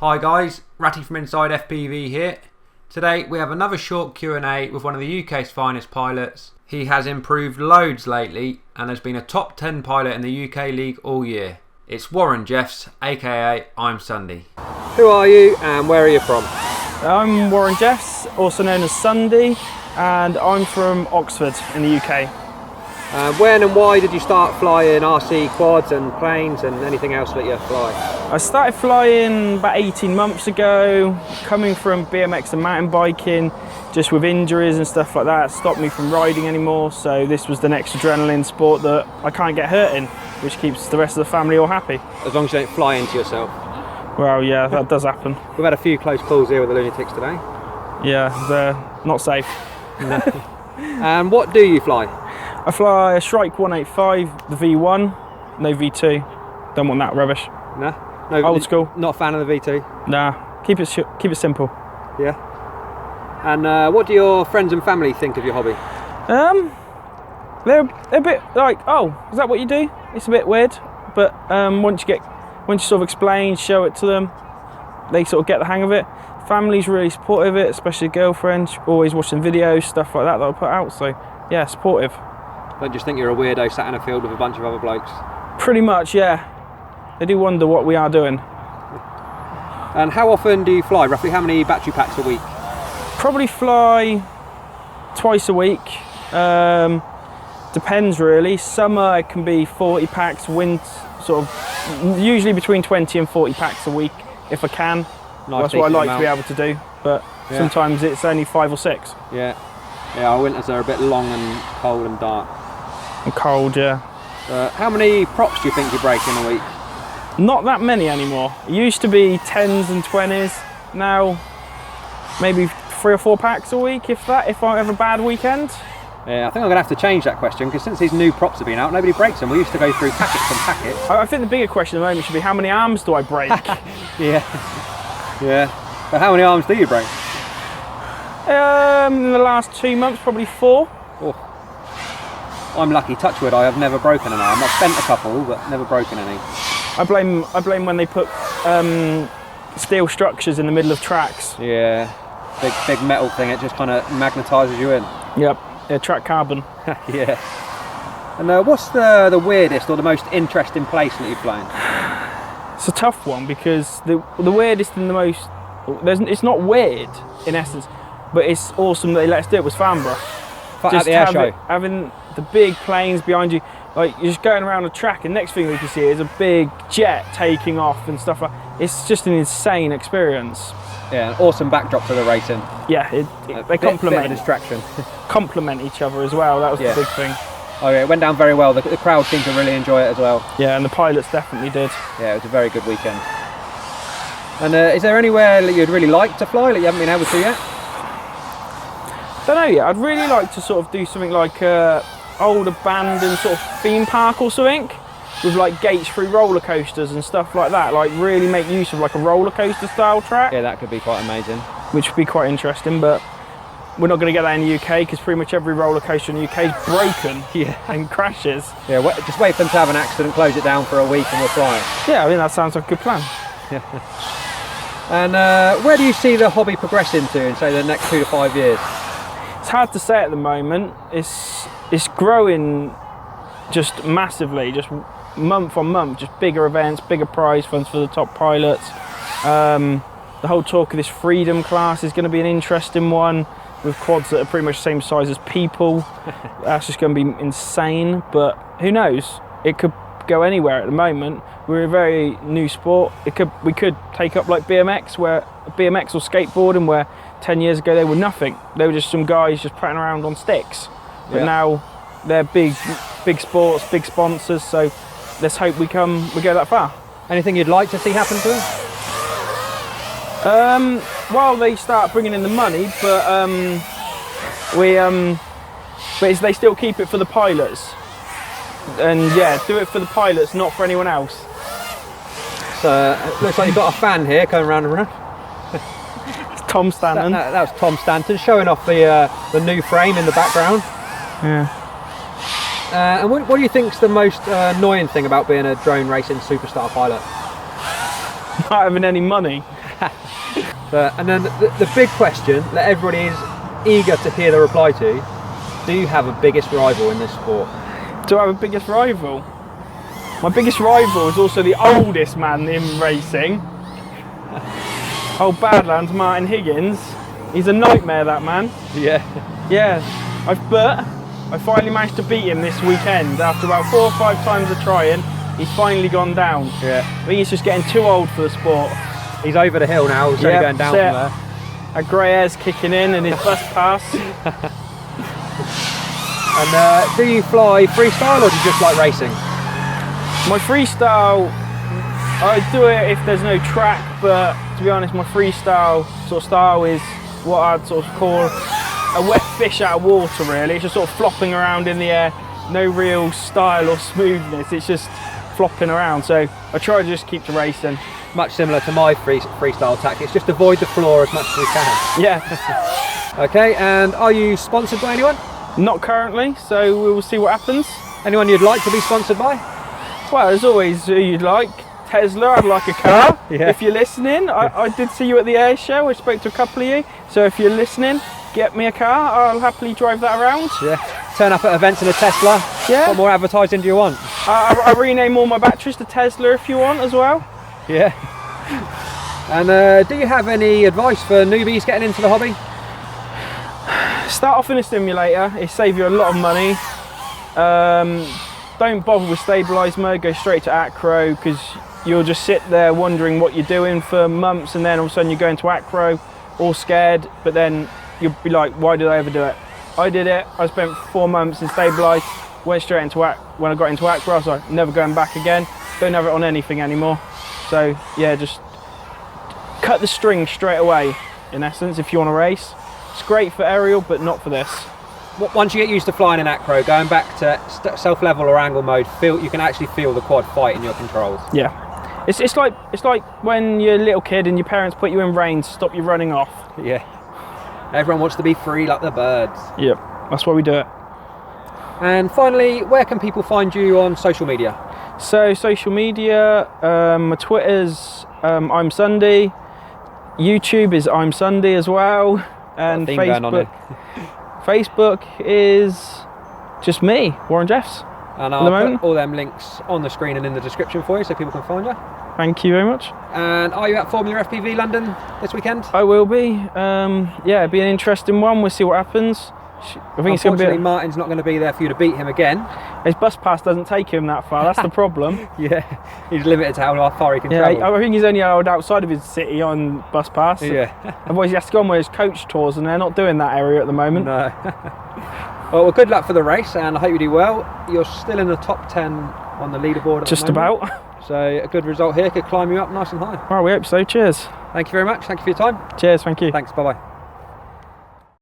Hi guys, Ratty from Inside FPV here. Today we have another short Q&A with one of the UK's finest pilots. He has improved loads lately and has been a top 10 pilot in the UK League all year. It's Warren Jeffs, aka Imsundee. Who are you and where are you from? I'm Warren Jeffs, also known as Sundee, and I'm from Oxford in the UK. When and why did you start flying RC quads and planes and anything else that you fly? I started flying about 18 months ago, coming from BMX and mountain biking, just with injuries and stuff like that, stopped me from riding anymore, so this was the next adrenaline sport that I can't get hurt in, which keeps the rest of the family all happy. As long as you don't fly into yourself. Well, yeah, that does happen. We've had a few close calls here with the lunatics today. Yeah, they're not safe. And what do you fly? I fly a Shrike 185, the V1, no V2. Don't want that rubbish. No? Old school. Not a fan of the V2? Nah, keep it simple. Yeah. And what do your friends and family think of your hobby? They're a bit like, oh, is that what you do? It's a bit weird, but once you sort of explain, show it to them, they sort of get the hang of it. Family's really supportive of it, especially girlfriend, always watching videos, stuff like that I put out, so yeah, supportive. Don't just think you're a weirdo sat in a field with a bunch of other blokes? Pretty much, yeah. They do wonder what we are doing. And how often do you fly? Roughly how many battery packs a week? Probably fly twice a week. Depends really. Summer it can be 40 packs, winter sort of usually between 20 and 40 packs a week if I can. That's what I like to be able to do, but sometimes it's only 5 or 6. Yeah, our winters are a bit long and cold and dark. And cold, yeah. How many props do you think you break in a week? Not that many anymore. It used to be 10s and 20s. Now, maybe 3 or 4 packs a week, if I have a bad weekend. Yeah, I think I'm going to have to change that question, because since these new props have been out, nobody breaks them. We used to go through packets and packets. I think the bigger question at the moment should be, how many arms do I break? Yeah. But how many arms do you break? In the last 2 months, probably 4. Oh. I'm lucky, touch wood, I have never broken an arm. I've spent a couple, but never broken any. I blame when they put steel structures in the middle of tracks. Yeah, big metal thing, it just kind of magnetises you in. Yep, yeah, track carbon. Yeah. And what's the weirdest or the most interesting place that you've flown? It's a tough one, because the weirdest and the most... It's not weird, in essence, but it's awesome that they let us do it was Farnborough. At the air show? Having the big planes behind you, like you're just going around a track and next thing we can see is a big jet taking off and stuff like that. It's just an insane experience. Yeah, an awesome backdrop for the racing. Yeah, they complement. Bit of a distraction. Complement each other as well, that was the big thing. Oh yeah, it went down very well. The crowd seemed to really enjoy it as well. Yeah, and the pilots definitely did. Yeah, it was a very good weekend. And is there anywhere that you'd really like to fly that you haven't been able to yet? Don't know yet. I'd really like to sort of do something like old abandoned sort of theme park or something, with like gates through roller coasters and stuff like that. Like really make use of like a roller coaster style track. Yeah, that could be quite amazing. Which would be quite interesting, but we're not going to get that in the UK because pretty much every roller coaster in the UK is broken and crashes. Yeah, just wait for them to have an accident, close it down for a week and we'll fly it. Yeah, I mean that sounds like a good plan. Yeah. And where do you see the hobby progressing to in say the next 2 to 5 years? It's hard to say at the moment. It's growing just massively, just month on month, just bigger events, bigger prize funds for the top pilots. The whole talk of this freedom class is going to be an interesting one, with quads that are pretty much the same size as people. That's just going to be insane, but who knows? It could go anywhere at the moment. We're a very new sport. We could take up like BMX or skateboarding, where 10 years ago they were nothing. They were just some guys just prattling around on sticks. But now they're big sports, big sponsors, so let's hope we go that far. Anything you'd like to see happen to them? Well, they start bringing in the money, but they still keep it for the pilots. And yeah, do it for the pilots, not for anyone else. So it looks like you've got a fan here going round and round. It's Tom Stanton. That was Tom Stanton showing off the new frame in the background. Yeah. And what do you think's the most annoying thing about being a drone racing superstar pilot? Not having any money. And then the big question that everybody is eager to hear the reply to: do you have a biggest rival in this sport? Do I have a biggest rival? My biggest rival is also the oldest man in racing. Old Badlands, Martin Higgins. He's a nightmare, that man. Yeah. Yeah. I finally managed to beat him this weekend. After about 4 or 5 times of trying, he's finally gone down. Yeah. I think he's just getting too old for the sport. He's over the hill now, he's only going down from there. A grey hair's kicking in and his bus pass. And do you fly freestyle or do you just like racing? My freestyle, I do it if there's no track, but to be honest, my freestyle sort of style is what I'd sort of call a wet fish out of water, really. It's just sort of flopping around in the air, no real style or smoothness, it's just flopping around. So I try to just keep to racing. Much similar to my freestyle tactics, just avoid the floor as much as we can. Yeah. Okay, and are you sponsored by anyone? Not currently, so we will see what happens. Anyone you'd like to be sponsored by? Well, there's always who you'd like. Tesla, I'd like a car. Yeah. If you're listening, I did see you at the air show. I spoke to a couple of you. So if you're listening, get me a car. I'll happily drive that around. Yeah. Turn up at events in a Tesla. Yeah. What more advertising do you want? I rename all my batteries to Tesla if you want as well. Yeah. And do you have any advice for newbies getting into the hobby? Start off in a simulator. It saves you a lot of money. Don't bother with stabilised mode. Go straight to acro, because you'll just sit there wondering what you're doing for months, and then all of a sudden you go into acro all scared, but then you'll be like, why did I ever do it? I did it. I spent 4 months in stabilised, went straight into when I got into acro, I was like, never going back again. Don't have it on anything anymore. So yeah, just cut the string straight away, in essence, if you want to race. It's great for aerial, but not for this. Once you get used to flying in acro, going back to self-level or angle mode, you can actually feel the quad fight in your controls. Yeah, it's like when you're a little kid and your parents put you in reins to stop you running off. Yeah. Everyone wants to be free like the birds. Yep, that's why we do it. And finally, where can people find you on social media? So social media, my Twitter's Imsundee, YouTube is Imsundee as well, and Facebook is just me, Warren Jeffs. And I'll put all them links on the screen and in the description for you so people can find you. Thank you very much. And are you at Formula FPV London this weekend? I will be. Yeah, it'll be an interesting one. We'll see what happens. I think it's going to be. Martin's not going to be there for you to beat him again. His bus pass doesn't take him that far. That's the problem. Yeah, he's limited to how far he can travel. I think he's only allowed outside of his city on bus pass. Yeah. Otherwise, he has to go on with his coach tours, and they're not doing that area at the moment. No. Well, good luck for the race, and I hope you do well. You're still in the top 10 on the leaderboard at Just the moment. about. So a good result here could climb you up nice and high. Well, we hope so. Cheers. Thank you very much. Thank you for your time. Cheers. Thank you. Thanks. Bye-bye.